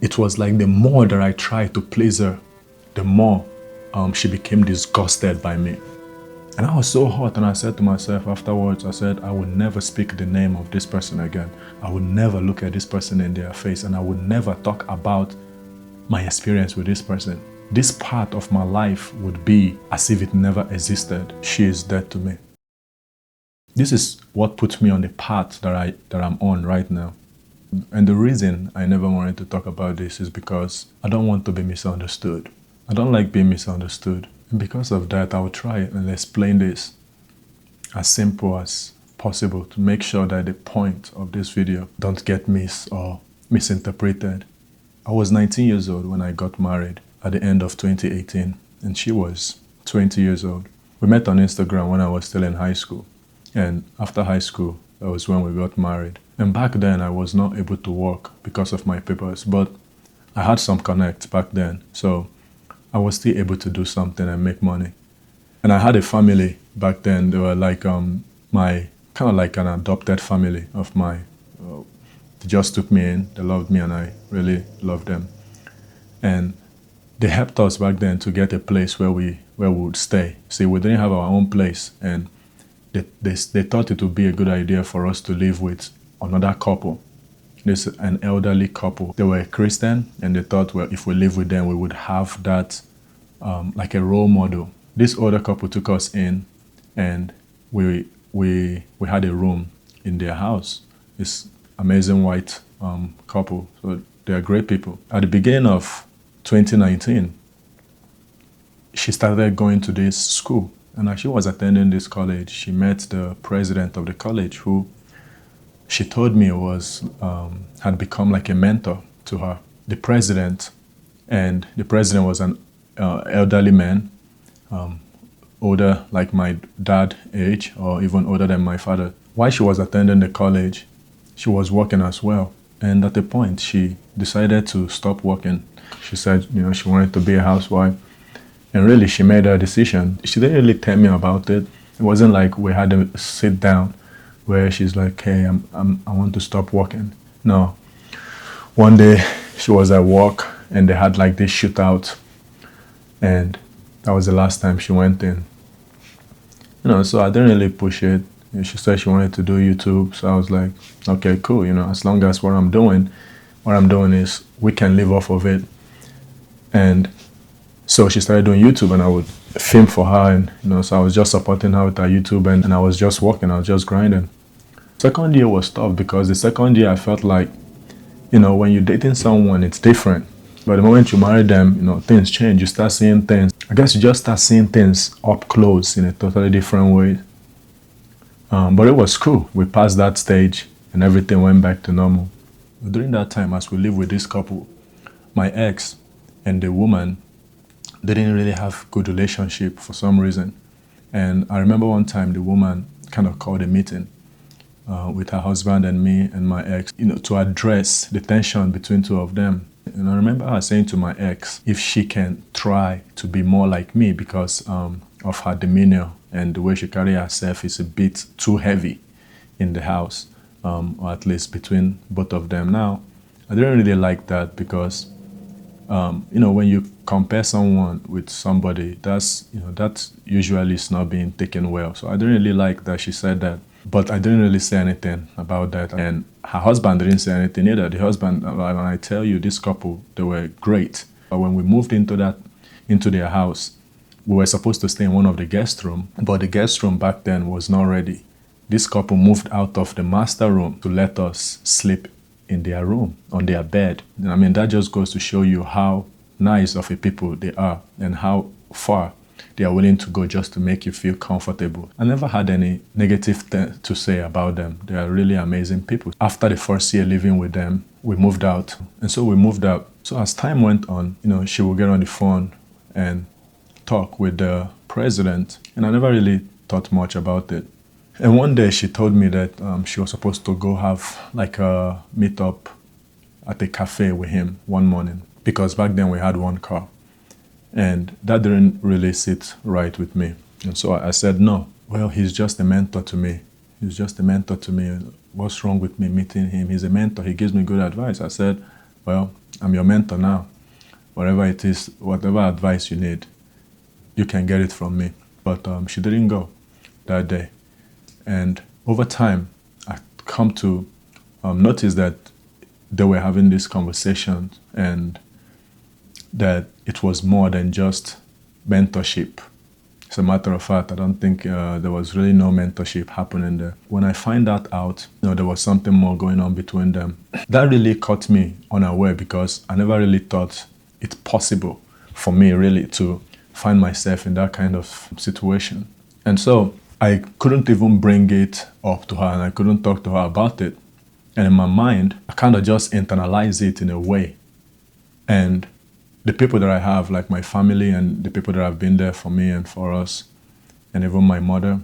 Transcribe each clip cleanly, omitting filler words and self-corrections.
It was like the more that I tried to please her, the more she became disgusted by me. And I was so hot, and I said to myself afterwards, I said, I would never speak the name of this person again. I would never look at this person in their face, and I would never talk about my experience with this person. This part of my life would be as if it never existed. She is dead to me. This is what puts me on the path that I'm on right now. And the reason I never wanted to talk about this is because I don't want to be misunderstood. I don't like being misunderstood. And because of that, I will try and explain this as simple as possible to make sure that the point of this video don't get missed or misinterpreted. I was 19 years old when I got married at the end of 2018, and she was 20 years old. We met on Instagram when I was still in high school. And after high school, that was when we got married. And back then, I was not able to work because of my papers, but I had some connects back then. So I was still able to do something and make money. And I had a family back then. They were like my, kind of like an adopted family of mine. They just took me in, they loved me, and I really loved them. And they helped us back then to get a place where we would stay. See, we didn't have our own place, and they thought it would be a good idea for us to live with another couple. This an elderly couple. They were Christian, and they thought, well, if we live with them, we would have that like a role model. This older couple took us in, and we had a room in their house. This amazing white couple. So they are great people. At the beginning of 2019, she started going to this school. And as she was attending this college, she met the president of the college, who she told me had become like a mentor to her. The president was an elderly man, older like my dad age, or even older than my father. While she was attending the college, she was working as well. And at a point, she decided to stop working. She said, she wanted to be a housewife. And really, she made her decision. She didn't really tell me about it. It wasn't like we had to sit down where she's like, hey, I want to stop working. No. One day, she was at work, and they had like this shootout. And that was the last time she went in. So I didn't really push it. She said she wanted to do YouTube. So I was like, okay, cool. As long as what I'm doing is we can live off of it. And so she started doing YouTube, and I would film for her, and so I was just supporting her with her YouTube, and I was just working, I was just grinding. Second year was tough because the second year I felt like, when you're dating someone, it's different. But the moment you marry them, things change. You start seeing things. I guess you just start seeing things up close in a totally different way. But it was cool. We passed that stage, and everything went back to normal. But during that time, as we lived with this couple, my ex and the woman, they didn't really have good relationship for some reason. And I remember one time the woman kind of called a meeting with her husband and me and my ex, to address the tension between two of them. And I remember her saying to my ex if she can try to be more like me because of her demeanor and the way she carries herself is a bit too heavy in the house, or at least between both of them. Now, I didn't really like that because when you compare someone with somebody, that usually is not being taken well. So I didn't really like that she said that, but I didn't really say anything about that. And her husband didn't say anything either. The husband, when I tell you, this couple, they were great. But when we moved into their house, we were supposed to stay in one of the guest rooms, but the guest room back then was not ready. This couple moved out of the master room to let us sleep in their room, on their bed. I mean, that just goes to show you how nice of a people they are and how far they are willing to go just to make you feel comfortable. I never had any negative to say about them. They are really amazing people. After the first year living with them, we moved out. And so we moved out. So as time went on, she would get on the phone and talk with the president. And I never really thought much about it. And one day she told me that she was supposed to go have like a meetup at a cafe with him one morning because back then we had one car. And that didn't really sit right with me. And so I said, no, well, he's just a mentor to me. He's just a mentor to me. What's wrong with me meeting him? He's a mentor. He gives me good advice. I said, well, I'm your mentor now. Whatever it is, whatever advice you need, you can get it from me. But she didn't go that day. And over time, I come to notice that they were having this conversation and that it was more than just mentorship. As a matter of fact, I don't think there was really no mentorship happening there. When I find that out, there was something more going on between them. That really caught me unaware because I never really thought it's possible for me really to find myself in that kind of situation. And so I couldn't even bring it up to her and I couldn't talk to her about it. And in my mind, I kind of just internalize it in a way. And the people that I have, like my family and the people that have been there for me and for us, and even my mother,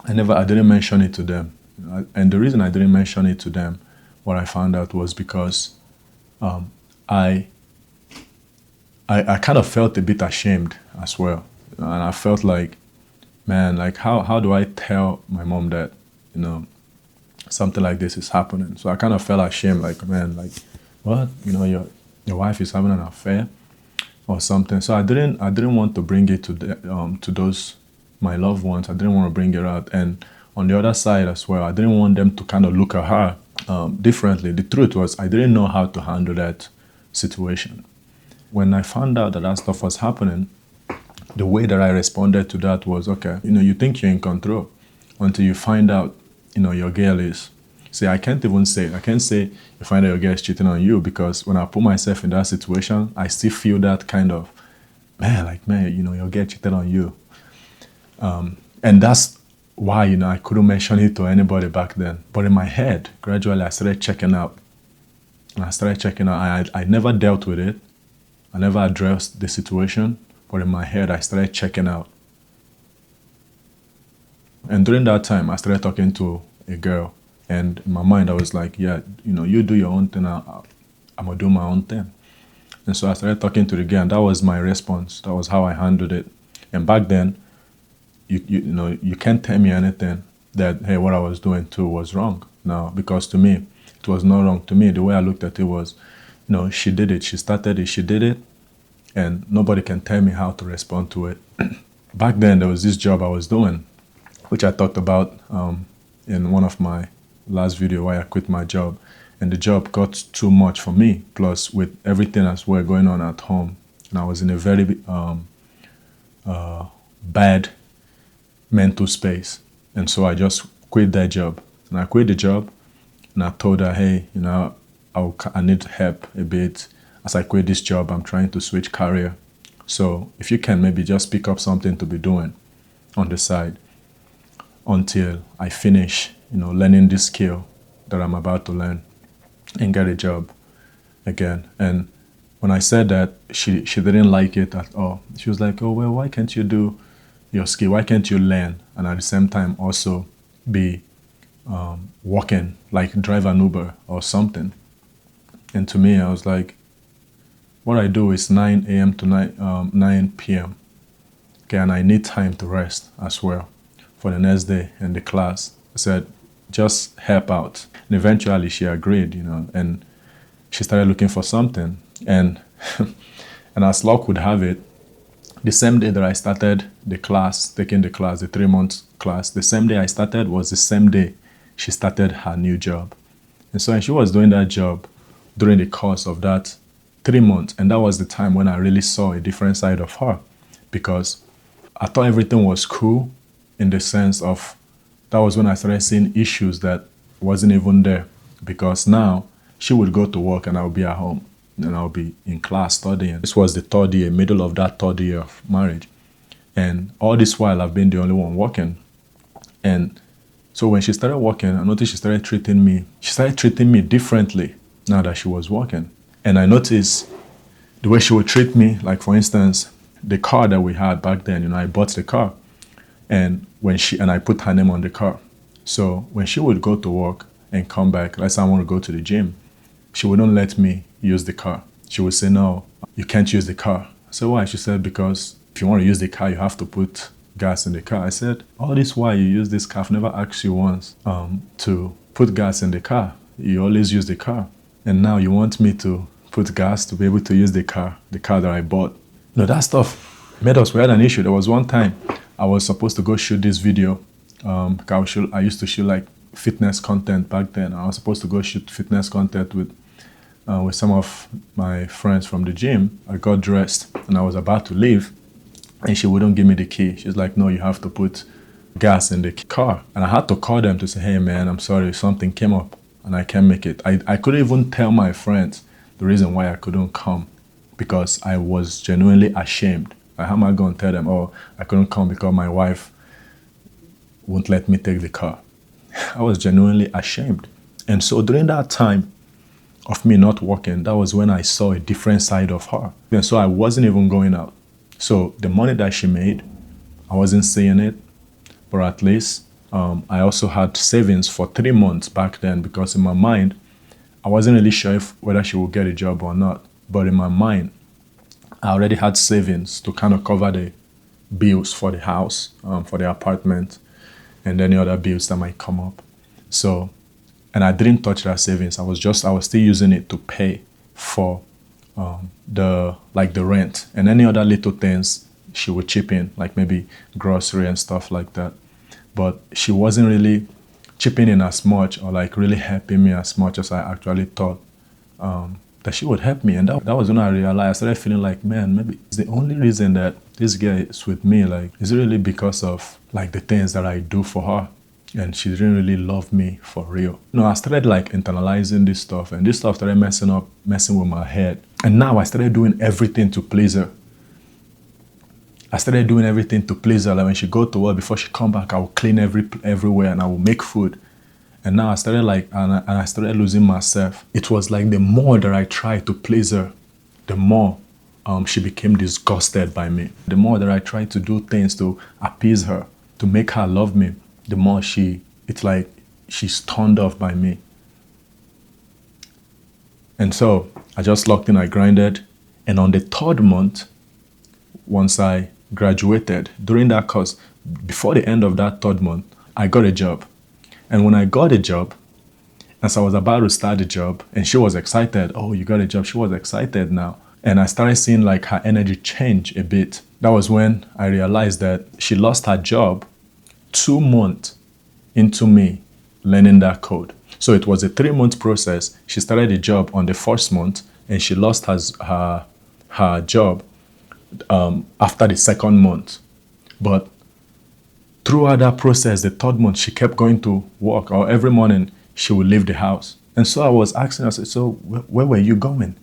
I didn't mention it to them. And the reason I didn't mention it to them, what I found out was because I kind of felt a bit ashamed as well. And I felt like, man, like how do I tell my mom that, something like this is happening? So I kind of felt ashamed, like, man, like, what? Your wife is having an affair or something. So I didn't want to bring it to those, my loved ones. I didn't want to bring it out. And on the other side as well, I didn't want them to kind of look at her differently. The truth was I didn't know how to handle that situation. When I found out that stuff was happening, the way that I responded to that was, okay, you think you're in control until you find out, your girl is. See, I can't say you find out your girl is cheating on you, because when I put myself in that situation, I still feel that kind of, man, your girl cheated on you. And that's why, I couldn't mention it to anybody back then. But in my head, gradually I started checking out. I never dealt with it. I never addressed the situation. But in my head, I started checking out. And during that time, I started talking to a girl. And in my mind, I was like, yeah, you do your own thing. I'm going to do my own thing. And so I started talking to the girl, and that was my response. That was how I handled it. And back then, you can't tell me anything that, hey, what I was doing too was wrong. No, because to me, it was not wrong. To me, the way I looked at it was, she did it. She started it. She did it. And nobody can tell me how to respond to it. Back then, there was this job I was doing, which I talked about in one of my last video where I quit my job. And the job got too much for me, plus with everything as well going on at home. And I was in a very bad mental space. And so I just quit that job. And I quit the job and I told her, hey, I need help a bit. As I quit this job, I'm trying to switch career. So if you can maybe just pick up something to be doing on the side until I finish, learning this skill that I'm about to learn and get a job again. And when I said that, she didn't like it at all. She was like, oh, well, why can't you do your skill? Why can't you learn? And at the same time also be working, like drive an Uber or something. And to me, I was like, what I do is 9 a.m. to 9 p.m. Okay, and I need time to rest as well for the next day in the class. I said, just help out. And eventually she agreed, and she started looking for something. And and as luck would have it, the same day that I started taking the 3-month class, the same day I started was the same day she started her new job. And so she was doing that job during the course of that 3 months. And that was the time when I really saw a different side of her, because I thought everything was cool in the sense of that was when I started seeing issues that wasn't even there, because now she would go to work and I would be at home and I'll be in class studying. This was the third year, middle of that third year of marriage. And all this while I've been the only one working. And so when she started working, I noticed she started treating me differently now that she was working. And I noticed the way she would treat me, like for instance, the car that we had back then, I bought the car and I put her name on the car. So when she would go to work and come back, let's say I want to go to the gym, she wouldn't let me use the car. She would say, no, you can't use the car. I said, why? She said, because if you want to use the car, you have to put gas in the car. I said, all this while you use this car, I've never asked you once to put gas in the car. You always use the car. And now you want me to put gas to be able to use the car that I bought. That stuff made us, we had an issue. There was one time I was supposed to go shoot this video. I used to shoot like fitness content back then. I was supposed to go shoot fitness content with some of my friends from the gym. I got dressed and I was about to leave, and she wouldn't give me the key. She's like, no, you have to put gas in the car. And I had to call them to say, hey man, I'm sorry, something came up and I can't make it. I couldn't even tell my friends the reason why I couldn't come, because I was genuinely ashamed. Like, how am I going to tell them, oh, I couldn't come because my wife won't let me take the car? I was genuinely ashamed. And so during that time of me not working, that was when I saw a different side of her. And so I wasn't even going out. So the money that she made, I wasn't seeing it, but at least I also had savings for 3 months back then, because in my mind, I wasn't really sure whether she would get a job or not. But in my mind, I already had savings to kind of cover the bills for the house, for the apartment, and any other bills that might come up. So, and I didn't touch that savings. I was still using it to pay for the rent and any other little things she would chip in, like maybe grocery and stuff like that. But she wasn't really chipping in as much, or like really helping me as much as I actually thought that she would help me. And that was when I realized, I started feeling like, man, maybe it's the only reason that this girl is with me. Like, is it really because of like the things that I do for her? And she didn't really love me for real. I started like internalizing this stuff, and this stuff started messing with my head. And now I started doing everything to please her. I started doing everything to please her. Like when she go to work, before she come back, I will clean everywhere and I will make food. And now I started I started losing myself. It was like the more that I tried to please her, the more she became disgusted by me. The more that I tried to do things to appease her, to make her love me, the more it's like she's turned off by me. And so I just locked in, I grinded. And on the 3rd month, once I graduated, during that course, before the end of that 3rd month, I got a job. And when I got a job, as I was about to start the job, and she was excited, oh, you got a job, she was excited now. And I started seeing like her energy change a bit. That was when I realized that she lost her job 2 months into me learning that code. So it was a 3-month process. She started the job on the 1st month, and she lost her job after the 2nd month. But throughout that process, the 3rd month, she kept going to work, or every morning she would leave the house. And so I was asking her, so where were you going?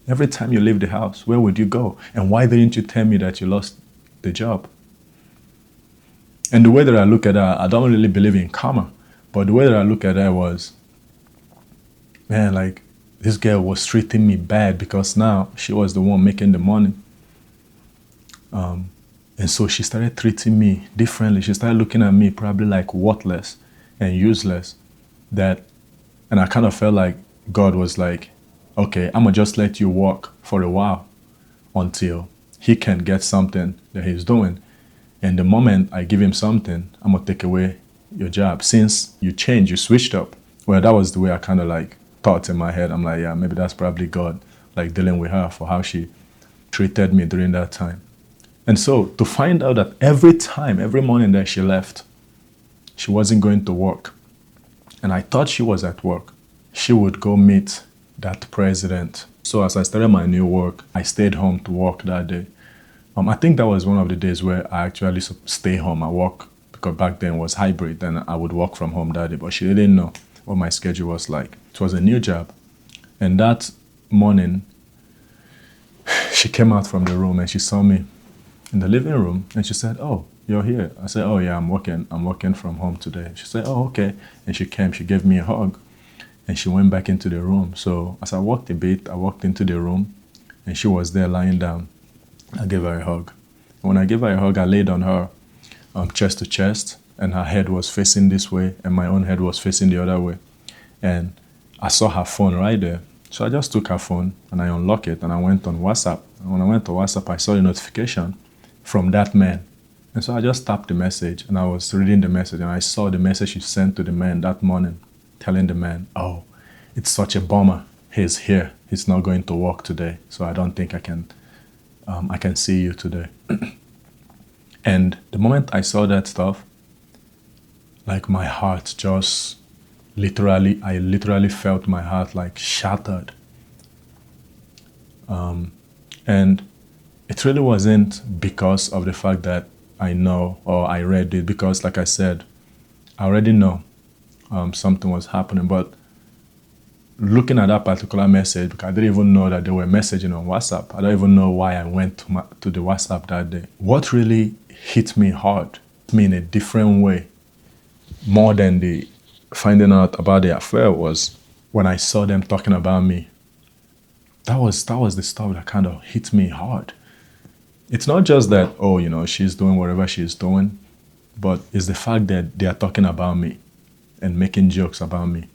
Every time you leave the house, where would you go? And why didn't you tell me that you lost the job? And the way that I look at her, I don't really believe in karma, but the way that I look at her was, man, like this girl was treating me bad because now she was the one making the money. And so she started treating me differently. She started looking at me probably like worthless and useless. And I kind of felt like God was like, okay, I'm going to just let you work for a while until he can get something that he's doing. And the moment I give him something, I'm going to take away your job. Since you changed, you switched up. Well, that was the way I kind of like thought in my head. I'm like, yeah, maybe that's probably God like dealing with her for how she treated me during that time. And so to find out that every morning that she left, she wasn't going to work. And I thought she was at work. She would go meet that president. So as I started my new work, I stayed home to work that day. I think that was one of the days where I actually stay home. I work, because back then it was hybrid, and I would work from home that day. But she didn't know what my schedule was like. It was a new job. And that morning, she came out from the room and she saw me in the living room, and she said, oh, you're here. I said, oh yeah, I'm working from home today. She said, oh, okay. And she came, she gave me a hug, and she went back into the room. So as I walked a bit, I walked into the room, and she was there lying down. I gave her a hug. When I gave her a hug, I laid on her chest to chest, and her head was facing this way, and my own head was facing the other way. And I saw her phone right there. So I just took her phone, and I unlocked it, and I went on WhatsApp. And when I went to WhatsApp, I saw a notification from that man. And so I just tapped the message, and I was reading the message, and I saw the message she sent to the man that morning, telling the man, oh, it's such a bummer he's here. He's not going to work today, so I don't think I can see you today. And the moment I saw that stuff, like my heart just I literally felt my heart like shattered. And it really wasn't because of the fact that I know or I read it, because like I said, I already know something was happening. But looking at that particular message, because I didn't even know that they were messaging on WhatsApp. I don't even know why I went to the WhatsApp that day. What really hit me hard, hit me in a different way, more than the finding out about the affair, was when I saw them talking about me. That was the stuff that kind of hit me hard. It's not just that, oh, she's doing whatever she's doing, but it's the fact that they are talking about me and making jokes about me.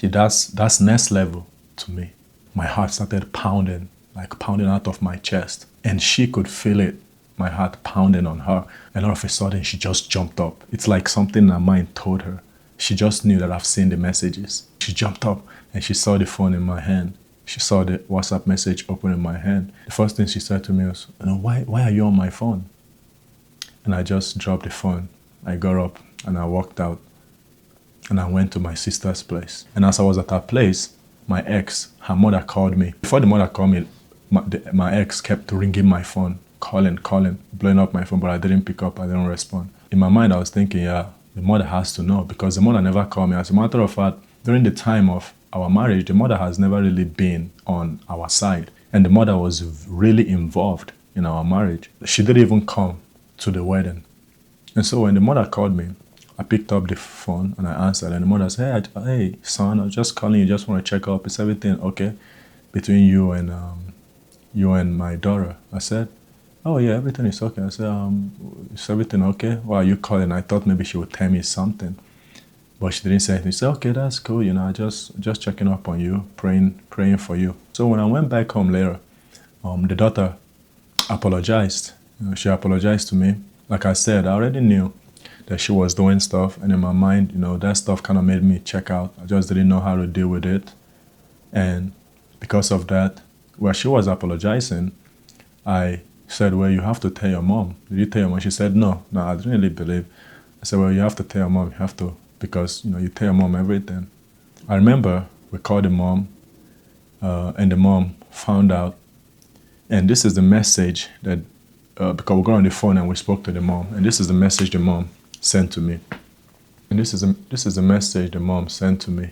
That's next level to me. My heart started pounding, like pounding out of my chest. And she could feel it, my heart pounding on her. And all of a sudden, she just jumped up. It's like something in her mind told her. She just knew that I've seen the messages. She jumped up and she saw the phone in my hand. She saw the WhatsApp message open in my hand. The first thing she said to me was, why are you on my phone? And I just dropped the phone. I got up and I walked out. And I went to my sister's place. And as I was at her place, my ex, her mother called me. Before the mother called me, my ex kept ringing my phone, calling, blowing up my phone, but I didn't pick up, I didn't respond. In my mind, I was thinking, yeah, the mother has to know, because the mother never called me. As a matter of fact, during the time of our marriage, the mother has never really been on our side. And the mother was really involved in our marriage. She didn't even come to the wedding. And so when the mother called me, I picked up the phone and I answered, and the mother said, hey, son, I was just calling you, just want to check up. Is everything okay between you and my daughter? I said, oh yeah, everything is okay. I said, is everything okay? Why are you calling? I thought maybe she would tell me something, but she didn't say anything. She said, okay, that's cool. I just checking up on you, praying for you. So when I went back home later, the daughter apologized. She apologized to me. Like I said, I already knew that she was doing stuff, and in my mind, that stuff kind of made me check out. I just didn't know how to deal with it. And because of that, while she was apologizing, I said, well, you have to tell your mom. Did you tell your mom? She said, no, I didn't really believe. I said, well, you have to tell your mom. You have to, because, you tell your mom everything. I remember we called the mom, and the mom found out. And this is the message that, because we got on the phone and we spoke to the mom, and this is the message the mom sent to me. And this is a message the mom sent to me.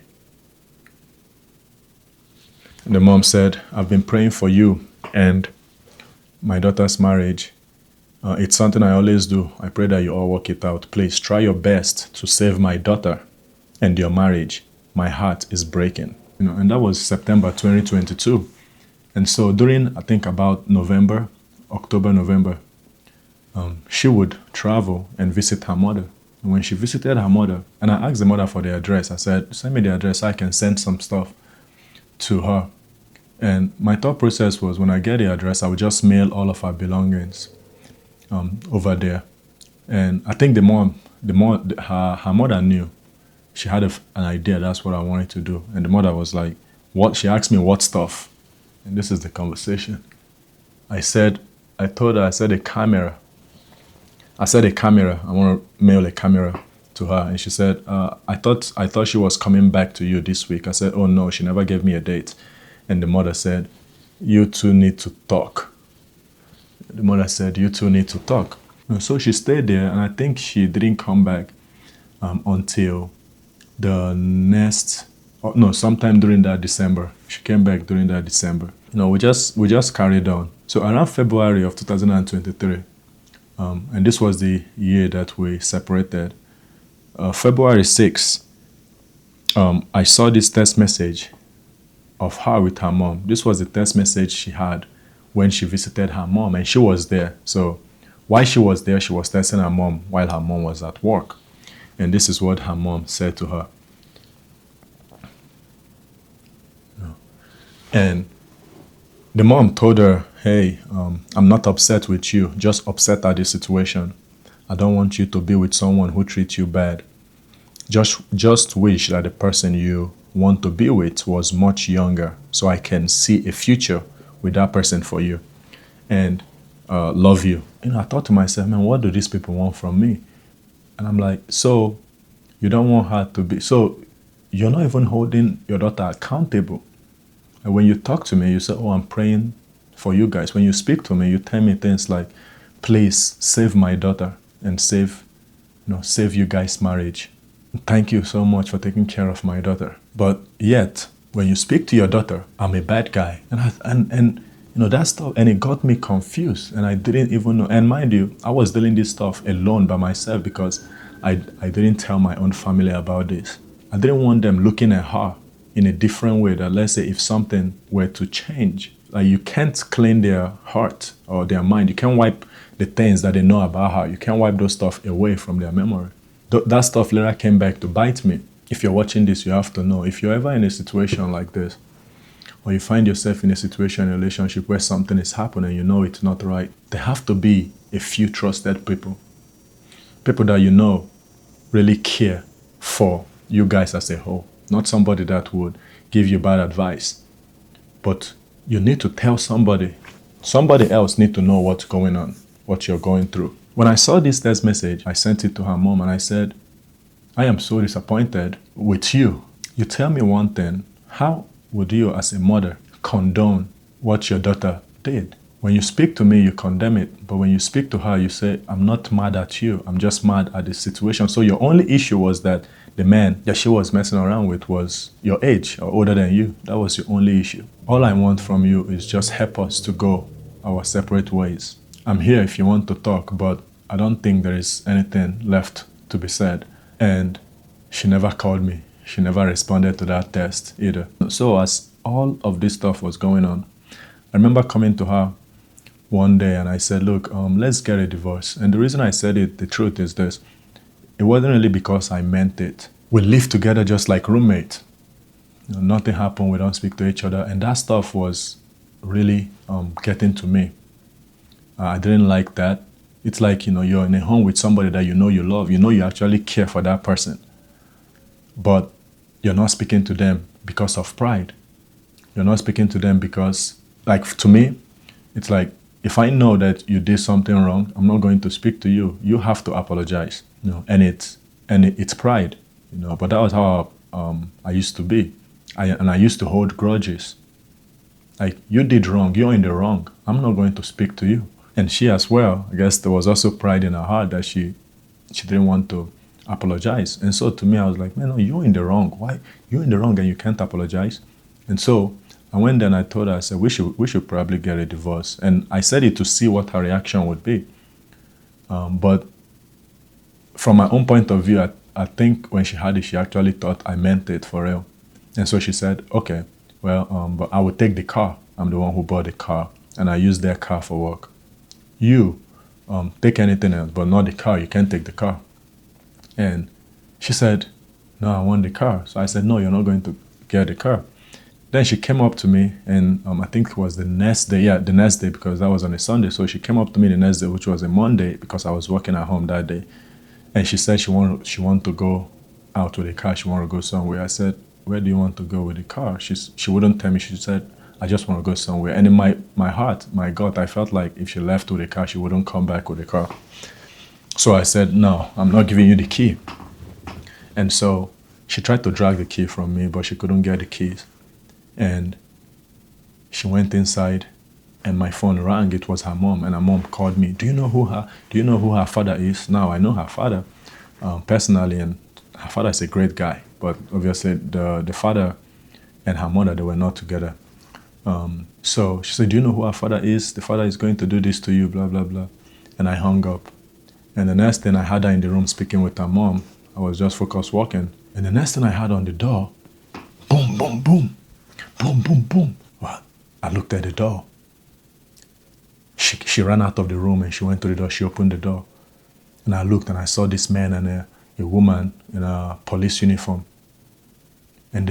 And the mom said, I've been praying for you and my daughter's marriage. It's something I always do. I pray that you all work it out. Please try your best to save my daughter and your marriage. My heart is breaking. And that was September 2022. And so during, I think about October, November, she would travel and visit her mother. And when she visited her mother, and I asked the mother for the address, I said, send me the address so I can send some stuff to her. And my thought process was, when I get the address, I would just mail all of her belongings over there. And I think her mother knew. She had an idea that's what I wanted to do. And the mother was like, what? She asked me what stuff. And this is the conversation. I told her, a camera. I said a camera. I want to mail a camera to her. And she said, I thought she was coming back to you this week. I said, oh no, she never gave me a date. And the mother said, you two need to talk. The mother said, you two need to talk. And so she stayed there, and I think she didn't come back until sometime during that December. She came back during that December. We just carried on. So around February of 2023, and this was the year that we separated. February 6th, I saw this text message of her with her mom. This was the text message she had when she visited her mom, and she was there. So while she was there, she was texting her mom while her mom was at work. And this is what her mom said to her. And the mom told her, hey, I'm not upset with you, just upset at the situation. I don't want you to be with someone who treats you bad. Just wish that the person you want to be with was much younger. So I can see a future with that person for you and love you. I thought to myself, man, what do these people want from me? And I'm like, so you don't want her to be, so you're not even holding your daughter accountable. And when you talk to me, you say, oh, I'm praying for you guys. When you speak to me, you tell me things like, please save my daughter and save you guys' marriage. Thank you so much for taking care of my daughter. But yet, when you speak to your daughter, I'm a bad guy. And that stuff, and it got me confused. And I didn't even know. And mind you, I was dealing this stuff alone by myself because I didn't tell my own family about this. I didn't want them looking at her in a different way, that let's say if something were to change, like you can't clean their heart or their mind. You can't wipe the things that they know about her. You can't wipe those stuff away from their memory. That stuff later came back to bite me. If you're watching this, you have to know, if you're ever in a situation like this, or you find yourself in a situation, in a relationship where something is happening, you know it's not right, there have to be a few trusted people. People that you know really care for you guys as a whole. Not somebody that would give you bad advice. But you need to tell somebody. Somebody else need to know what's going on, what you're going through. When I saw this text message, I sent it to her mom and I said, I am so disappointed with you. You tell me one thing, how would you as a mother condone what your daughter did? When you speak to me, you condemn it. But when you speak to her, you say, I'm not mad at you. I'm just mad at the situation. So your only issue was that the man that she was messing around with was your age or older than you. That was your only issue. All I want from you is just help us to go our separate ways. I'm here if you want to talk, but I don't think there is anything left to be said. And she never called me. She never responded to that text either. So as all of this stuff was going on, I remember coming to her one day and I said, look, let's get a divorce. And the reason I said it, the truth is this. It wasn't really because I meant it. We live together just like roommates. Nothing happened, we don't speak to each other. And that stuff was really getting to me. I didn't like that. It's like, you're in a home with somebody that you know you love. You know you actually care for that person. But you're not speaking to them because of pride. You're not speaking to them because, like, to me, it's like, if I know that you did something wrong, I'm not going to speak to you. You have to apologize, and it's pride, But that was how I used to be, and I used to hold grudges. Like, you did wrong, you're in the wrong. I'm not going to speak to you. And she as well, I guess there was also pride in her heart that she didn't want to apologize. And so to me, I was like, man, no, you're in the wrong. Why? You're in the wrong and you can't apologize. And so I went there and I told her, I said, we should probably get a divorce. And I said it to see what her reaction would be. But from my own point of view, I think when she had it, she actually thought I meant it for real. And so she said, okay, well, but I would take the car. I'm the one who bought the car. And I use their car for work. You take anything else, but not the car. You can't take the car. And she said, no, I want the car. So I said, no, you're not going to get the car. Then she came up to me, and I think it was the next day, because that was on a Sunday. So she came up to me the next day, which was a Monday, because I was working at home that day. And she said she wanted to go out with the car. She wanted to go somewhere. I said, where do you want to go with the car? She wouldn't tell me. She said, I just want to go somewhere. And in my heart, my gut, I felt like if she left with the car, she wouldn't come back with the car. So I said, no, I'm not giving you the key. And so she tried to drag the key from me, but she couldn't get the keys. And she went inside and my phone rang. It was her mom, and her mom called me. Do you know who her father is? Now I know her father personally, and her father is a great guy. But obviously the father and her mother, they were not together. So she said, do you know who her father is? The father is going to do this to you, blah, blah, blah. And I hung up. And the next thing, I had her in the room speaking with her mom. I was just focused walking. And the next thing I had on the door, boom, boom, boom, boom, boom, boom. Well, I looked at the door. She ran out of the room and she went to the door. She opened the door. And I looked and I saw this man and a woman in a police uniform. And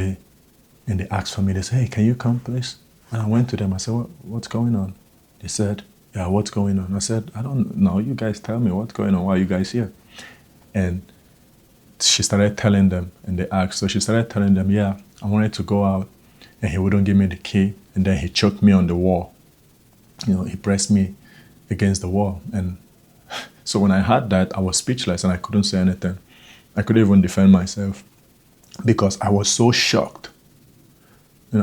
they asked for me. They said, hey, can you come, please? And I went to them. I said, what's going on? They said, yeah, what's going on? I said, I don't know. You guys tell me what's going on. Why are you guys here? And she started telling them, and they asked. So she started telling them, yeah, I wanted to go out, and he wouldn't give me the key, and then he choked me on the wall. He pressed me against the wall. And so when I had that, I was speechless and I couldn't say anything. I couldn't even defend myself because I was so shocked.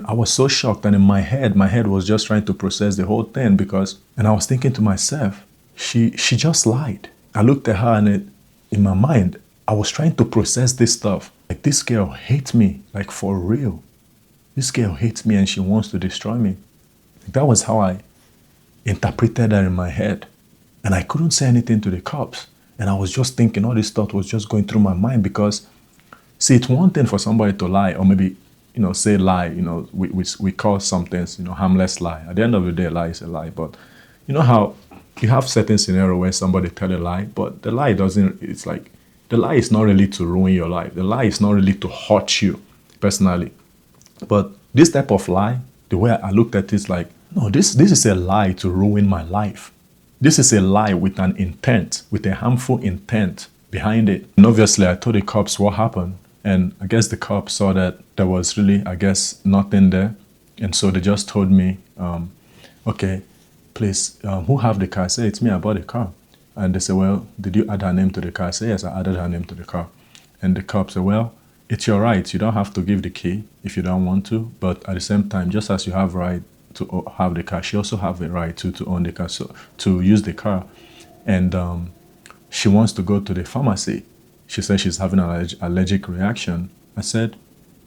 I was so shocked, and in my head was just trying to process the whole thing and I was thinking to myself, she just lied. I looked at her, and in my mind, I was trying to process this stuff. Like, this girl hates me, like, for real. This girl hates me and she wants to destroy me. That was how I interpreted that in my head. And I couldn't say anything to the cops. And I was just thinking, all this thought was just going through my mind because, see, it's one thing for somebody to lie or maybe, say lie. We call some things, harmless lie. At the end of the day, a lie is a lie. But you know how you have certain scenario where somebody tell a lie, but the lie it's like, the lie is not really to ruin your life. The lie is not really to hurt you personally. But this type of lie, the way I looked at it is like, no, this is a lie to ruin my life. This is a lie with an intent, with a harmful intent behind it. And obviously, I told the cops what happened. And I guess the cops saw that there was really, nothing there. And so they just told me, okay, please, who have the car? I said, it's me, I bought the car. And they said, well, did you add her name to the car? I said, yes, I added her name to the car. And the cops said, well, it's your right. You don't have to give the key if you don't want to. But at the same time, just as you have right to have the car, she also have the right to own the car, so to use the car. And she wants to go to the pharmacy. She said she's having an allergic reaction. I said,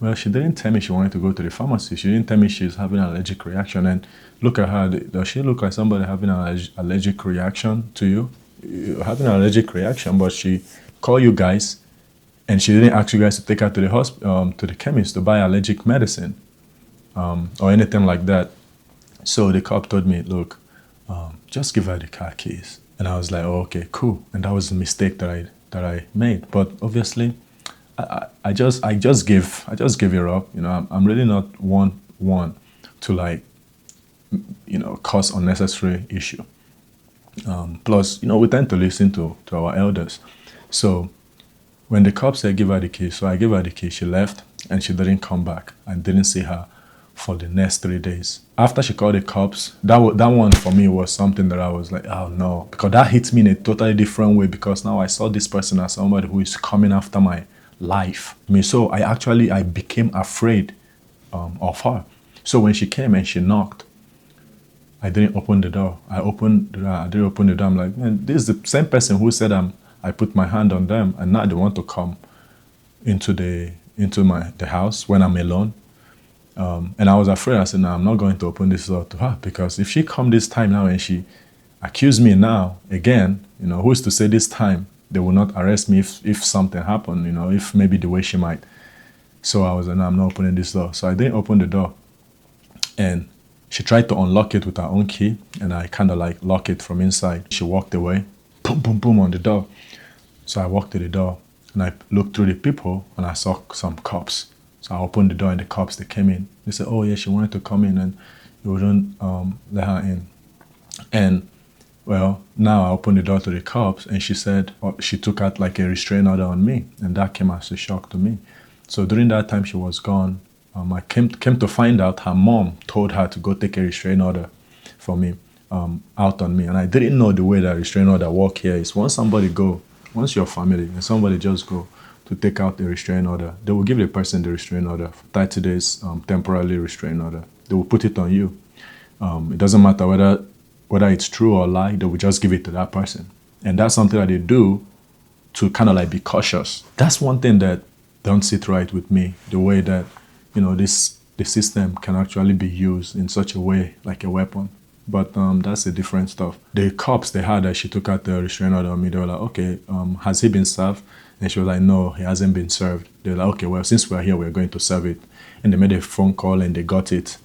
well, she didn't tell me she wanted to go to the pharmacy. She didn't tell me she's having an allergic reaction. And look at her. Does she look like somebody having an allergic reaction to you? You're having an allergic reaction, but she called you guys and she didn't ask you guys to take her to the hospital, to the chemist to buy allergic medicine or anything like that. So the cop told me, look, just give her the car keys. And I was like, oh, okay, cool. And that was a mistake that I made. But obviously, I just give it up. I'm really not one to cause unnecessary issue. Plus, we tend to listen to our elders. So when the cops said give her the key, so I gave her the key. She left and she didn't come back. I didn't see her for the next 3 days. After she called the cops, that one for me was something that I was like, oh no, because that hits me in a totally different way because now I saw this person as somebody who is coming after my life. So I became afraid of her. So when she came and she knocked, I didn't open the door. I didn't open the door. I'm like, man, this is the same person who said I put my hand on them, and now they want to come into the house when I'm alone. And I was afraid. I said, no, I'm not going to open this door to her because if she come this time now and she accuse me now again, who's to say this time they will not arrest me if something happened, if maybe the way she might. So I was like, no, I'm not opening this door. So I didn't open the door. And she tried to unlock it with her own key, and I kind of like lock it from inside. She walked away, boom, boom, boom on the door. So I walked to the door and I looked through the people and I saw some cops. So I opened the door and the cops, they came in. They said, oh yeah, she wanted to come in and you wouldn't let her in. And well, now I opened the door to the cops and she said, she took out like a restraining order on me. And that came as a shock to me. So during that time she was gone, I came to find out her mom told her to go take a restraining order for me, out on me. And I didn't know the way that restraining order work here is once you're family and somebody just go to take out the restraining order, they will give the person the restraining order for 30 days, temporarily restraining order. They will put it on you. It doesn't matter whether it's true or lie, they will just give it to that person. And that's something that they do to kind of like be cautious. That's one thing that don't sit right with me, the way that, the system can actually be used in such a way, like a weapon. But that's a different stuff. The cops, they had that she took out the restraining order on me. They were like, okay, has he been served? And she was like, no, he hasn't been served. They were like, okay, well, since we're here, we're going to serve it. And they made a phone call and they got it.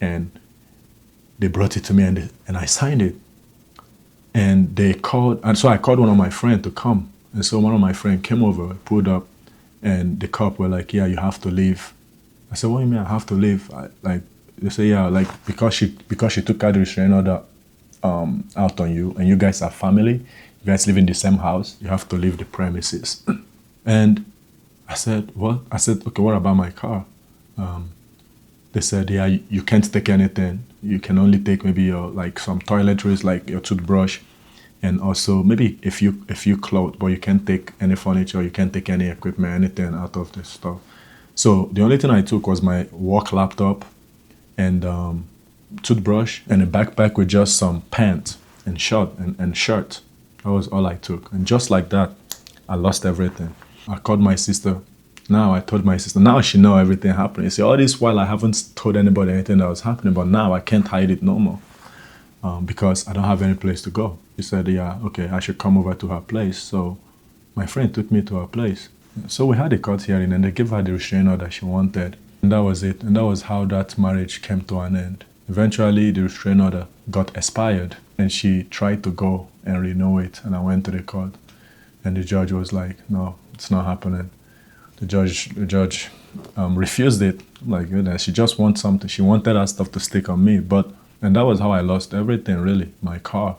And they brought it to me and I signed it. And they called, and so I called one of my friends to come. And so one of my friends came over, pulled up, and the cop were like, yeah, you have to leave. I said, what do you mean I have to leave? They say, yeah, like because she took out the restraining order out on you and you guys are family, you guys live in the same house, you have to leave the premises. And I said, what? I said, okay, what about my car? They said, yeah, you can't take anything. You can only take maybe your like some toiletries, like your toothbrush, and also maybe a few clothes, but you can't take any furniture, you can't take any equipment, anything out of this stuff. So the only thing I took was my work laptop and toothbrush and a backpack with just some pants and shirt. That was all I took. And just like that, I lost everything. I called my sister. Now I told my sister. Now she know everything happening. See, all this while I haven't told anybody anything that was happening, but now I can't hide it no more because I don't have any place to go. She said, yeah, okay, I should come over to her place. So my friend took me to her place. So we had a court hearing and they gave her the restraining order she wanted. And that was it. And that was how that marriage came to an end. Eventually, the restraining order got expired and she tried to go and renew it. And I went to the court and the judge was like, no, it's not happening. The judge refused it. I'm like, goodness, she just wants something. She wanted that stuff to stick on me. And that was how I lost everything, really. My car,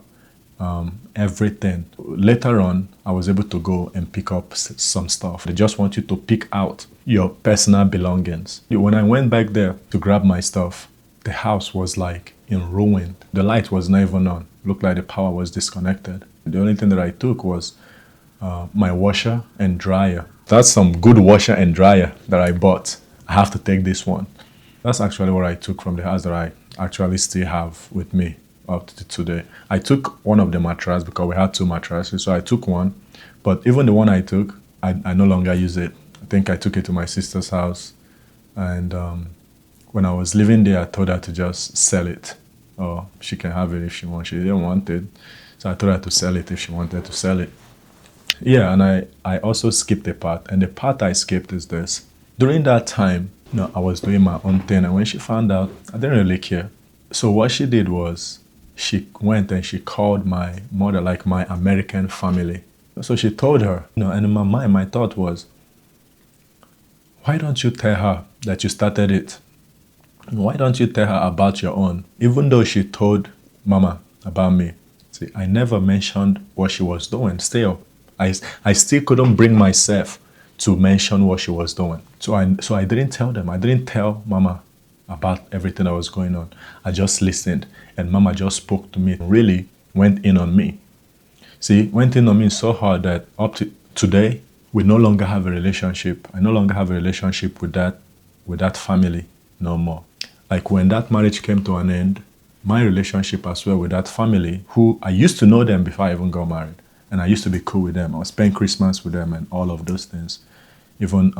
everything. Later on, I was able to go and pick up some stuff. They just want you to pick out your personal belongings. When I went back there to grab my stuff, the house was like in ruin. The light was not even on. Looked like the power was disconnected. The only thing that I took was my washer and dryer. That's some good washer and dryer that I bought. I have to take this one. That's actually what I took from the house that I actually still have with me up to today. I took one of the mattresses because we had two mattresses, so I took one. But even the one I took, I no longer use it. I think I took it to my sister's house. And when I was living there, I told her to just sell it. Or she can have it if she wants. She didn't want it. So I told her to sell it if she wanted to sell it. Yeah, and I also skipped a part. And the part I skipped is this. During that time, I was doing my own thing. And when she found out, I didn't really care. So what she did was she went and she called my mother, like my American family. So she told her, and in my mind, my thought was, why don't you tell her that you started it? Why don't you tell her about your own? Even though she told Mama about me. See, I never mentioned what she was doing. Still, I still couldn't bring myself to mention what she was doing. So I didn't tell them. I didn't tell Mama about everything that was going on. I just listened, and Mama just spoke to me, really went in on me. See, went in on me so hard that up to today, we no longer have a relationship. I no longer have a relationship with that family no more. Like when that marriage came to an end, my relationship as well with that family, who I used to know them before I even got married. And I used to be cool with them. I would spend Christmas with them and all of those things. Even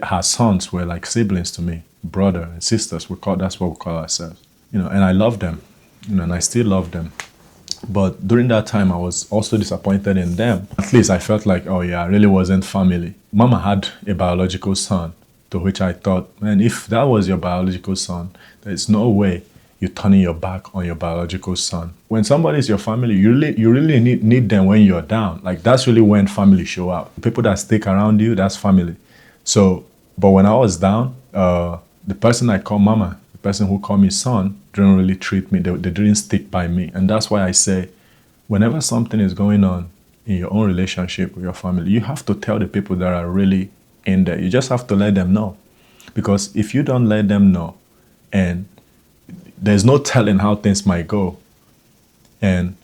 her sons were like siblings to me, brother and sisters. That's what we call ourselves. And I love them, and I still love them. But during that time, I was also disappointed in them. At least I felt like, oh yeah, I really wasn't family. Mama had a biological son, to which I thought, man, if that was your biological son, there's no way you're turning your back on your biological son. When somebody is your family, you really need them when you're down. Like that's really when family show up. People that stick around you, that's family. So, but when I was down, the person I call Mama, the person who called me son, didn't really treat me. They didn't stick by me. And that's why I say, whenever something is going on in your own relationship with your family, you have to tell the people that are really in there. You just have to let them know. Because if you don't let them know, and there's no telling how things might go. And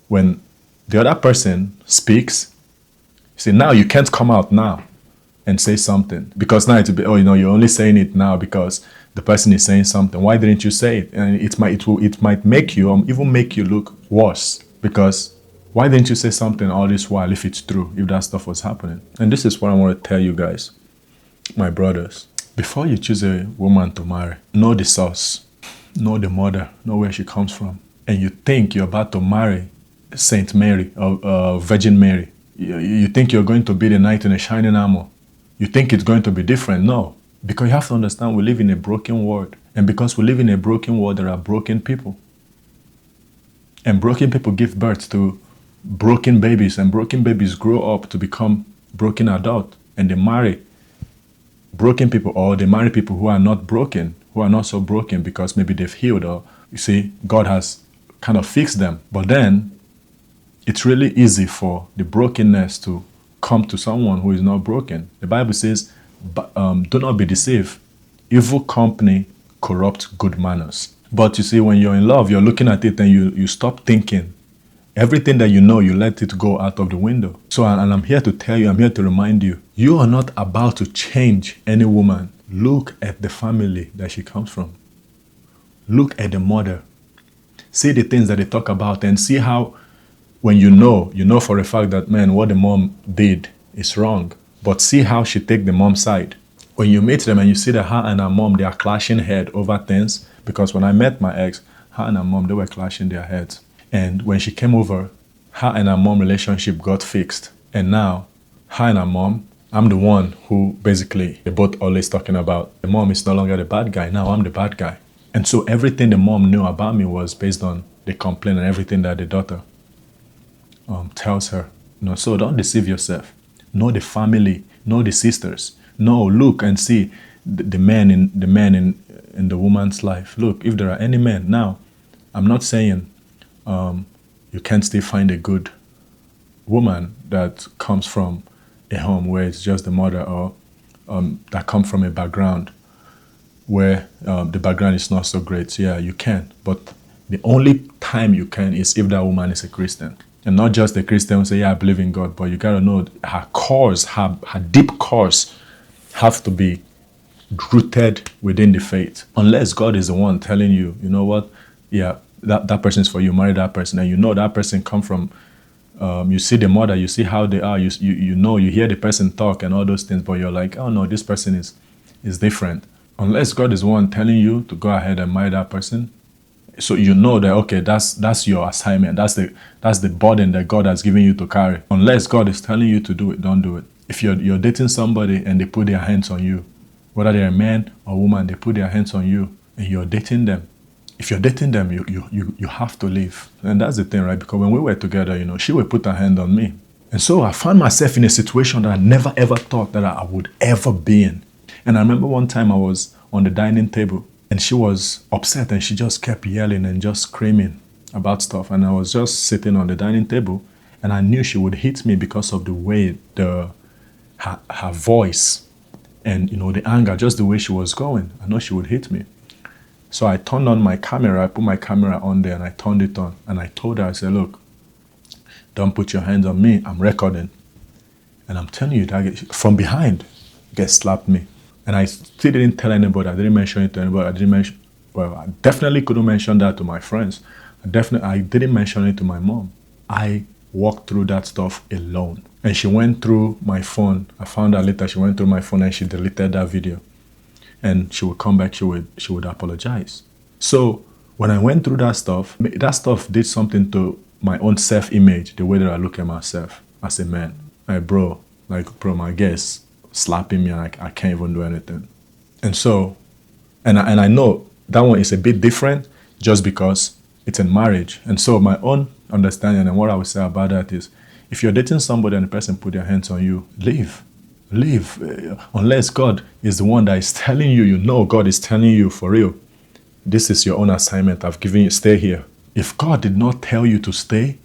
when the other person speaks, you say, now you can't come out now and say something. Because now it'll be, you're only saying it now because the person is saying something. Why didn't you say it? And it might make you, even make you look worse. Because why didn't you say something all this while if it's true, if that stuff was happening? And this is what I want to tell you guys, my brothers. Before you choose a woman to marry, know the source. Know the mother, know where she comes from. And you think you're about to marry Saint Mary or Virgin Mary. You think you're going to be the knight in a shining armor. You think it's going to be different. No. Because you have to understand we live in a broken world. And because we live in a broken world, there are broken people. And broken people give birth to broken babies. And broken babies grow up to become broken adults. And they marry broken people, or they marry people who are not broken, who are not so broken because maybe they've healed, or you see, God has kind of fixed them. But then it's really easy for the brokenness to come to someone who is not broken. The Bible says, do not be deceived. Evil company corrupts good manners. But you see, when you're in love, you're looking at it and you stop thinking. Everything that you know, you let it go out of the window. So, and I'm here to tell you, I'm here to remind you, you are not about to change any woman. Look at the family that she comes from. Look at the mother. See the things that they talk about and see how, when you know for a fact that, man, what the mom did is wrong. But see how she take the mom's side. When you meet them and you see that her and her mom, they are clashing head over things. Because when I met my ex, her and her mom, they were clashing their heads. And when she came over, her and her mom relationship got fixed. And now, her and her mom, I'm the one who basically, they both always talking about. The mom is no longer the bad guy. Now I'm the bad guy. And so everything the mom knew about me was based on the complaint and everything that the daughter tells her. So don't deceive yourself. Know the family, know the sisters. No, look and see the man in the woman's life. Look, if there are any men now, I'm not saying you can't still find a good woman that comes from a home where it's just the mother, or that come from a background where the background is not so great. So yeah, you can. But the only time you can is if that woman is a Christian. And not just a Christian who say, yeah, I believe in God, but you gotta know her cores, her deep cores have to be rooted within the faith. Unless God is the one telling you, you know what, yeah, that person is for you, marry that person, and you know that person come from, you see the mother, you see how they are, you know, you hear the person talk and all those things, but you're like, oh no, this person is different. Unless God is the one telling you to go ahead and marry that person, so you know that, okay, that's your assignment, that's the burden that God has given you to carry. Unless God is telling you to do it, don't do it. If you're dating somebody and they put their hands on you, whether they're a man or woman, they put their hands on you and you're dating them. If you're dating them, you have to leave. And that's the thing, right? Because when we were together, she would put her hand on me. And so I found myself in a situation that I never ever thought that I would ever be in. And I remember one time I was on the dining table and she was upset and she just kept yelling and just screaming about stuff. And I was just sitting on the dining table and I knew she would hit me because of the way her voice and the anger, just the way she was going. I know she would hit me. So I turned on my camera, I put my camera on there and I turned it on. And I told her, I said, look, don't put your hands on me, I'm recording. And I'm telling you, that from behind, get slapped me. And I still didn't tell anybody, I didn't mention it to anybody, I definitely couldn't mention that to my friends. I didn't mention it to my mom. I walked through that stuff alone. And she went through my phone. I found out later she went through my phone and she deleted that video. And she would come back, she would apologize. So when I went through that stuff did something to my own self-image, the way that I look at myself as a man. Bro, my guess slapping me and I can't even do anything. And so, and I know that one is a bit different just because it's in marriage. And so my own understanding and what I would say about that is, if you're dating somebody and the person put their hands on you, leave. Unless God is the one that is telling you, God is telling you for real, this is your own assignment, I've given you, stay here. If God did not tell you to stay,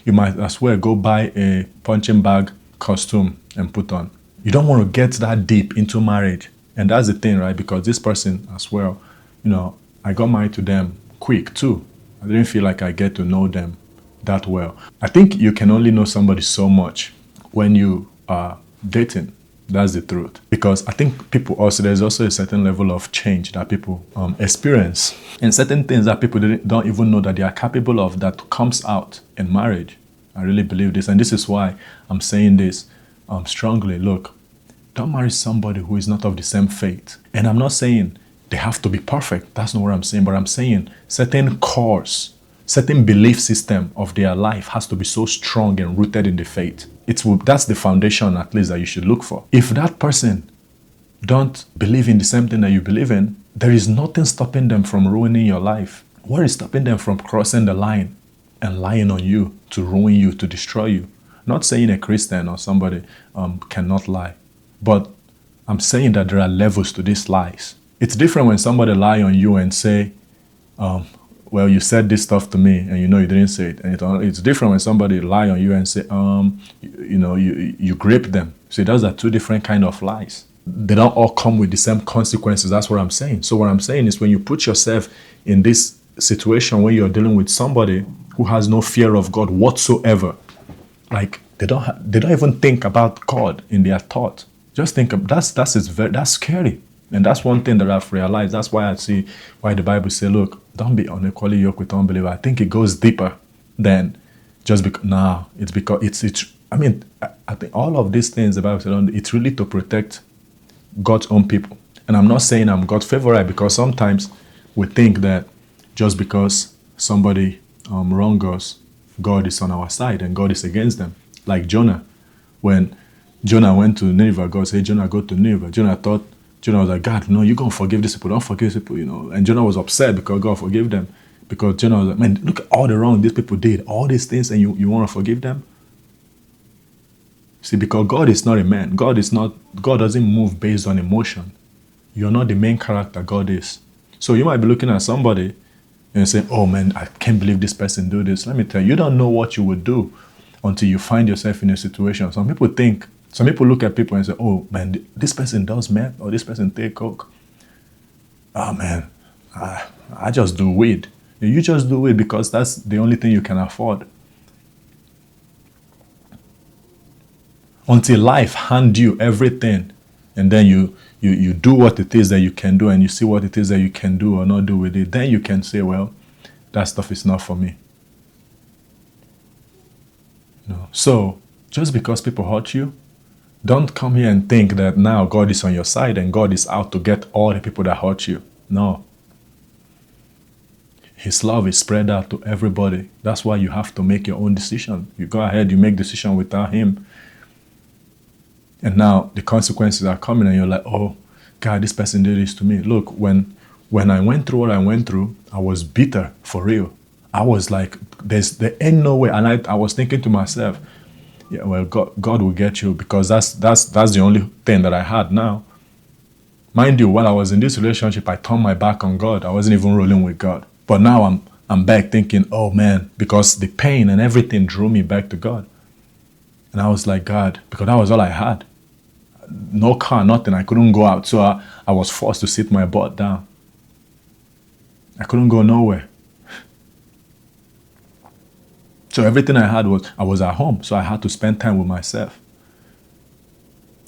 you might as well go buy a punching bag costume and put on. You don't want to get that deep into marriage. And that's the thing, right? Because this person as well, I got married to them quick too. I didn't feel like I get to know them that well. I think you can only know somebody so much when you are dating. That's the truth. Because I think there's also a certain level of change that people experience. And certain things that people don't even know that they are capable of that comes out in marriage. I really believe this. And this is why I'm saying this strongly. Look, don't marry somebody who is not of the same faith. And I'm not saying they have to be perfect. That's not what I'm saying. But I'm saying certain cores, certain belief system of their life has to be so strong and rooted in the faith. That's the foundation, at least, that you should look for. If that person don't believe in the same thing that you believe in, there is nothing stopping them from ruining your life. What is stopping them from crossing the line and lying on you to ruin you, to destroy you? Not saying a Christian or somebody cannot lie, but I'm saying that there are levels to these lies. It's different when somebody lie on you and say, well, you said this stuff to me and you know you didn't say it. And it's different when somebody lie on you and say, you grape them. See, those are two different kind of lies. They don't all come with the same consequences. That's what I'm saying. So what I'm saying is when you put yourself in this situation where you're dealing with somebody who has no fear of God whatsoever, like they don't even think about God in their thought. Just think of that's scary. And that's one thing that I've realized. That's why I see why the Bible says, look, don't be unequally yoked with unbeliever. I think it goes deeper than just because, it's because I think all of these things the Bible says, it's really to protect God's own people. And I'm not saying I'm God's favorite, because sometimes we think that just because somebody wrongs us, God is on our side and God is against them. Like Jonah. When Jonah went to Nineveh, God said, Jonah, go to Nineveh. Jonah was like, God, no, you're going to forgive these people. Don't forgive these people, And Jonah was upset because God forgave them. Because Jonah was like, man, look at all the wrong these people did. All these things, and you want to forgive them? See, because God is not a man. God doesn't move based on emotion. You're not the main character, God is. So you might be looking at somebody and saying, oh man, I can't believe this person do this. Let me tell you, you don't know what you would do until you find yourself in a situation. Some people look at people and say, oh man, this person does meth, or this person take coke. Oh man, I just do weed. You just do weed because that's the only thing you can afford. Until life hands you everything, and then you do what it is that you can do, and you see what it is that you can do or not do with it, then you can say, well, that stuff is not for me. So just because people hurt you, don't come here and think that now God is on your side and God is out to get all the people that hurt you. No. His love is spread out to everybody. That's why you have to make your own decision. You go ahead, you make decision without him. And now the consequences are coming and you're like, oh, God, this person did this to me. Look, when I went through what I went through, I was bitter for real. I was like, there ain't no way. And I was thinking to myself, yeah, well, God will get you, because that's the only thing that I had now. Mind you, while I was in this relationship, I turned my back on God. I wasn't even rolling with God. But now I'm back thinking, oh man, because the pain and everything drew me back to God. And I was like, God, because that was all I had. No car, nothing. I couldn't go out. So I was forced to sit my butt down. I couldn't go nowhere. So everything I had I was at home. So I had to spend time with myself.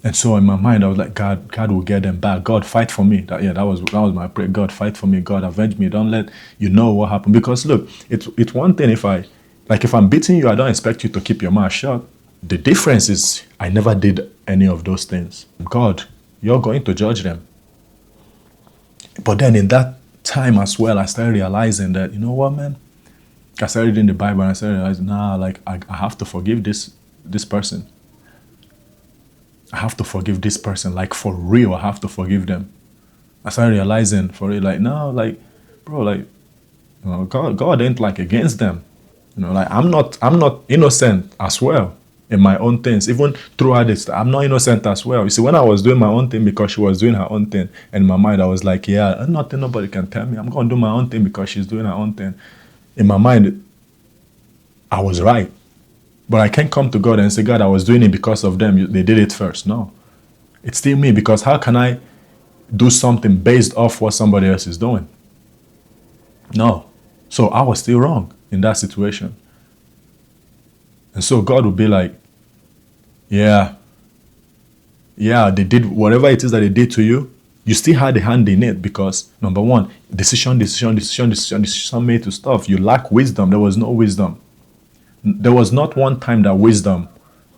And so in my mind, I was like, God will get them back. God, fight for me. That was my prayer. God, fight for me. God, avenge me. Don't let you know what happened. Because look, it's one thing if I'm beating you, I don't expect you to keep your mouth shut. The difference is I never did any of those things. God, you're going to judge them. But then in that time as well, I started realizing that, you know what, man? I started reading the Bible and I started realizing, I have to forgive this person. I have to forgive this person. Like, for real, I have to forgive them. I started realizing for it, God ain't like against them. I'm not innocent as well in my own things. Even throughout this, I'm not innocent as well. You see, when I was doing my own thing because she was doing her own thing, and in my mind I was like, yeah, nothing, nobody can tell me. I'm going to do my own thing because she's doing her own thing. In my mind, I was right. But I can't come to God and say, God, I was doing it because of them. They did it first. No. It's still me, because how can I do something based off what somebody else is doing? No. So I was still wrong in that situation. And so God would be like, yeah, they did whatever it is that they did to you. You still had a hand in it, because number one, decision made to stuff. You lack wisdom. There was no wisdom. There was not one time that wisdom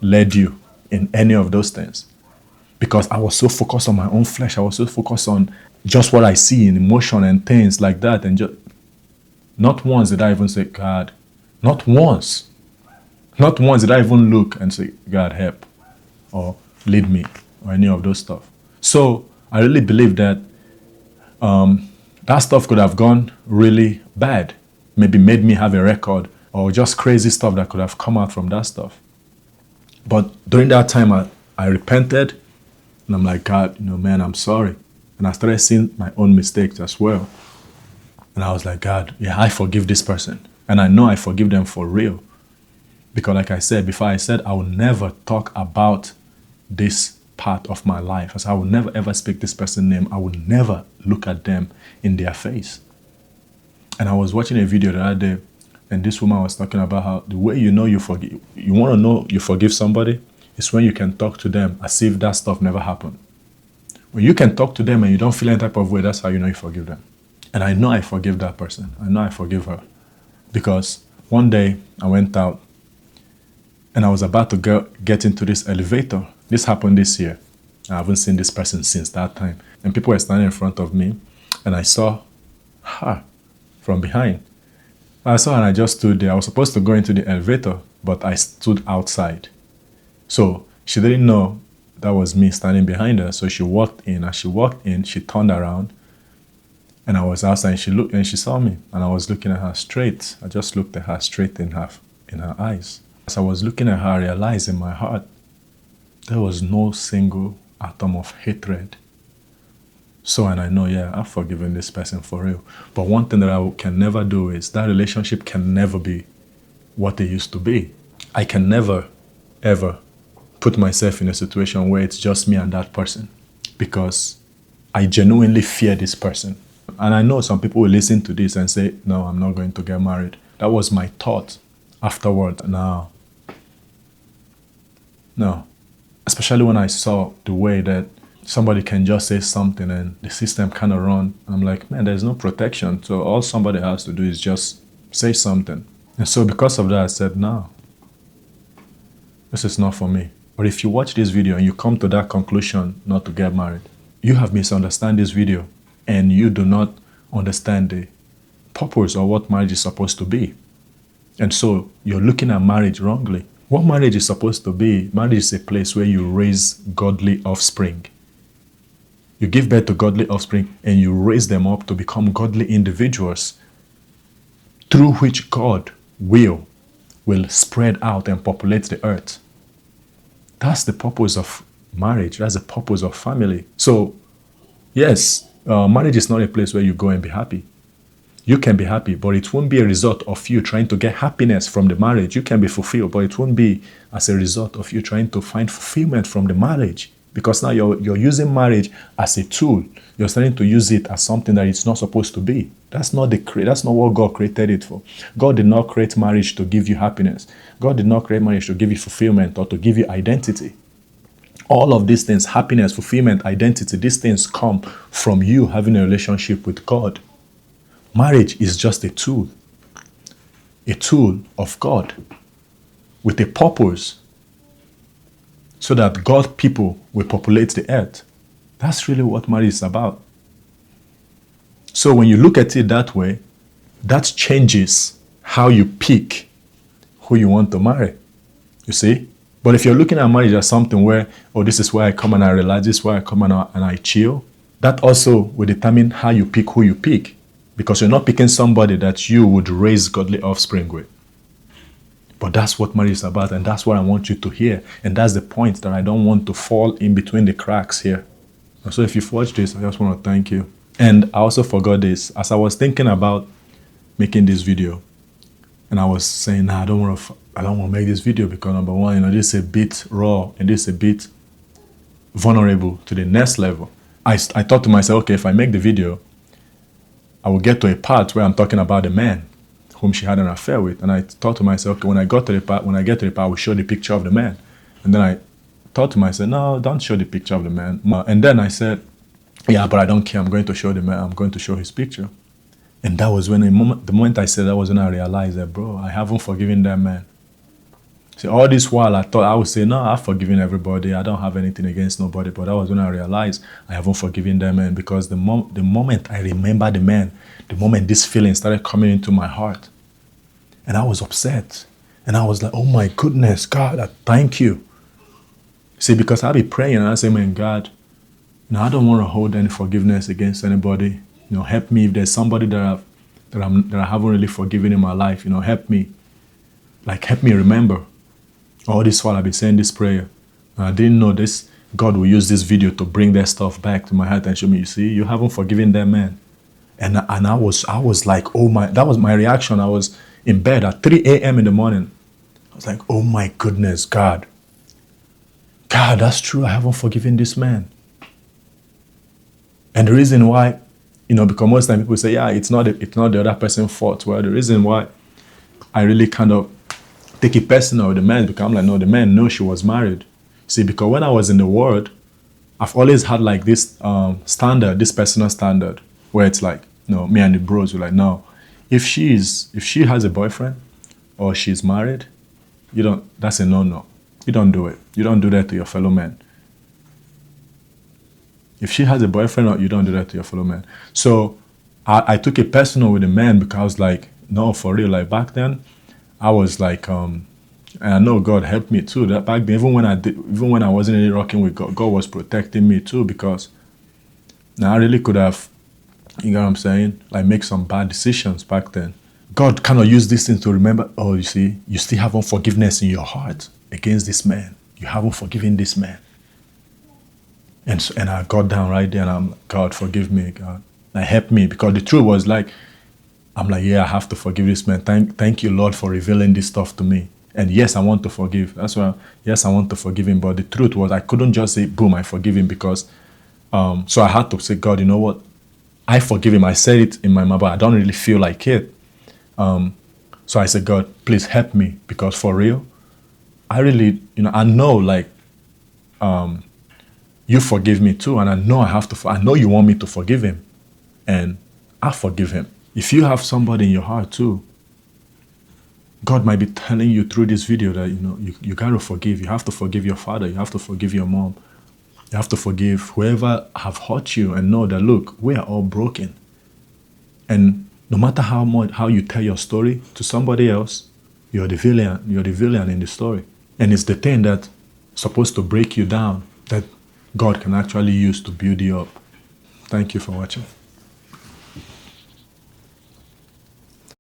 led you in any of those things. Because I was so focused on my own flesh. I was so focused on just what I see in emotion and things like that. And just not once did I even say, God, not once did I even look and say, God, help, or lead me, or any of those stuff. So I really believe that that stuff could have gone really bad. Maybe made me have a record, or just crazy stuff that could have come out from that stuff. But during that time, I repented, and I'm like, God, man, I'm sorry. And I started seeing my own mistakes as well. And I was like, God, yeah, I forgive this person. And I know I forgive them for real. Because like I said before, I said I will never talk about this part of my life. As I will never ever speak this person's name. I will never look at them in their face. And I was watching a video the other day, and this woman was talking about how the way you know you forgive, you want to know you forgive somebody, is when you can talk to them as if that stuff never happened. When you can talk to them and you don't feel any type of way, that's how you know you forgive them. And I know I forgive that person. I know I forgive her. Because one day I went out and I was about to get into this elevator. This happened this year. I haven't seen this person since that time. And people were standing in front of me and I saw her from behind. I saw her and I just stood there. I was supposed to go into the elevator, but I stood outside. So she didn't know that was me standing behind her. So she walked in. As she walked in, she turned around and I was outside and she looked and she saw me and I was looking at her straight. I just looked at her straight in her eyes. As I was looking at her, I realized in my heart there was no single atom of hatred. So, and I know, yeah, I've forgiven this person for real. But one thing that I can never do is that relationship can never be what it used to be. I can never, ever put myself in a situation where it's just me and that person because I genuinely fear this person. And I know some people will listen to this and say, no, I'm not going to get married. That was my thought afterward. No. Especially when I saw the way that somebody can just say something and the system kind of run. I'm like, man, there's no protection. So all somebody has to do is just say something. And so because of that, I said, no, this is not for me. But if you watch this video and you come to that conclusion not to get married, you have misunderstood this video and you do not understand the purpose of what marriage is supposed to be. And so you're looking at marriage wrongly. What marriage is supposed to be, marriage is a place where you raise godly offspring. You give birth to godly offspring and you raise them up to become godly individuals through which God will spread out and populate the earth. That's the purpose of marriage. That's the purpose of family. So, yes, marriage is not a place where you go and be happy. You can be happy, but it won't be a result of you trying to get happiness from the marriage. You can be fulfilled, but it won't be as a result of you trying to find fulfillment from the marriage. Because now you're using marriage as a tool. You're starting to use it as something that it's not supposed to be. That's not what God created it for. God did not create marriage to give you happiness. God did not create marriage to give you fulfillment or to give you identity. All of these things, happiness, fulfillment, identity, these things come from you having a relationship with God. Marriage is just a tool of God with a purpose so that God people will populate the earth. That's really what marriage is about. So when you look at it that way, that changes how you pick who you want to marry. You see? But if you're looking at marriage as something where, oh, this is where I come and I realize, this is where I come and I chill, that also will determine how you pick who you pick. Because you're not picking somebody that you would raise godly offspring with. But that's what marriage is about, and that's what I want you to hear. And that's the point that I don't want to fall in between the cracks here. So if you've watched this, I just want to thank you. And I also forgot this. As I was thinking about making this video, and I was saying, I don't want to make this video because number one, this is a bit raw and this is a bit vulnerable to the next level. I thought to myself, okay, if I make the video, I will get to a part where I'm talking about the man whom she had an affair with. And I thought to myself, okay, when I get to the part, I will show the picture of the man. And then I thought to myself, no, don't show the picture of the man. And then I said, yeah, but I don't care. I'm going to show the man. I'm going to show his picture. And that was when the moment I said that was when I realized that, bro, I haven't forgiven that man. See, all this while I thought I would say, no, I've forgiven everybody. I don't have anything against nobody. But that was when I realized I haven't forgiven that man, because the moment I remember the man, the moment this feeling started coming into my heart, and I was upset. And I was like, oh my goodness, God, I thank you. See, because I'll be praying and I say, man, God, I don't want to hold any forgiveness against anybody. Help me if there's somebody that I haven't really forgiven in my life. Help me. Help me remember. All this while I've been saying this prayer. And I didn't know this. God will use this video to bring that stuff back to my heart and show me, you see, you haven't forgiven that man. And I was like, oh my, that was my reaction. I was in bed at 3 a.m. in the morning. I was like, oh my goodness, God, that's true. I haven't forgiven this man. And the reason why, because most time people say, yeah, it's not the other person's fault. Well, the reason why I really kind of take it personal with the man, because I'm like, no, the man knows she was married. See, because when I was in the world, I've always had like this standard, this personal standard, where it's like, me and the bros were like, no, if she has a boyfriend or she's married, that's a no-no. You don't do it. You don't do that to your fellow man. If she has a boyfriend, you don't do that to your fellow man. So I took it personal with the man, because I was like, no, for real. Like back then, I was like, and I know God helped me too. That back then, even when I wasn't really rocking with God, God was protecting me too, because now I really could have, you know what I'm saying, like make some bad decisions back then. God kind of used these things to remember, oh, you see, you still have unforgiveness in your heart against this man. You haven't forgiven this man. And I got down right there and I'm like, God, forgive me, God. Like, help me, because the truth was like, I'm like, yeah, I have to forgive this man. Thank you, Lord, for revealing this stuff to me. And yes, I want to forgive. That's why, yes, I want to forgive him. But the truth was, I couldn't just say, boom, I forgive him, because, so I had to say, God, you know what? I forgive him. I said it in my mind, but I don't really feel like it. So I said, God, please help me, because for real, I really, I know like, you forgive me too. And I know I know you want me to forgive him, and I forgive him. If you have somebody in your heart too, God might be telling you through this video that, you got to forgive. You have to forgive your father. You have to forgive your mom. You have to forgive whoever have hurt you, and know that, look, we are all broken. And no matter how you tell your story to somebody else, you're the villain. You're the villain in the story. And it's the thing that's supposed to break you down that God can actually use to build you up. Thank you for watching.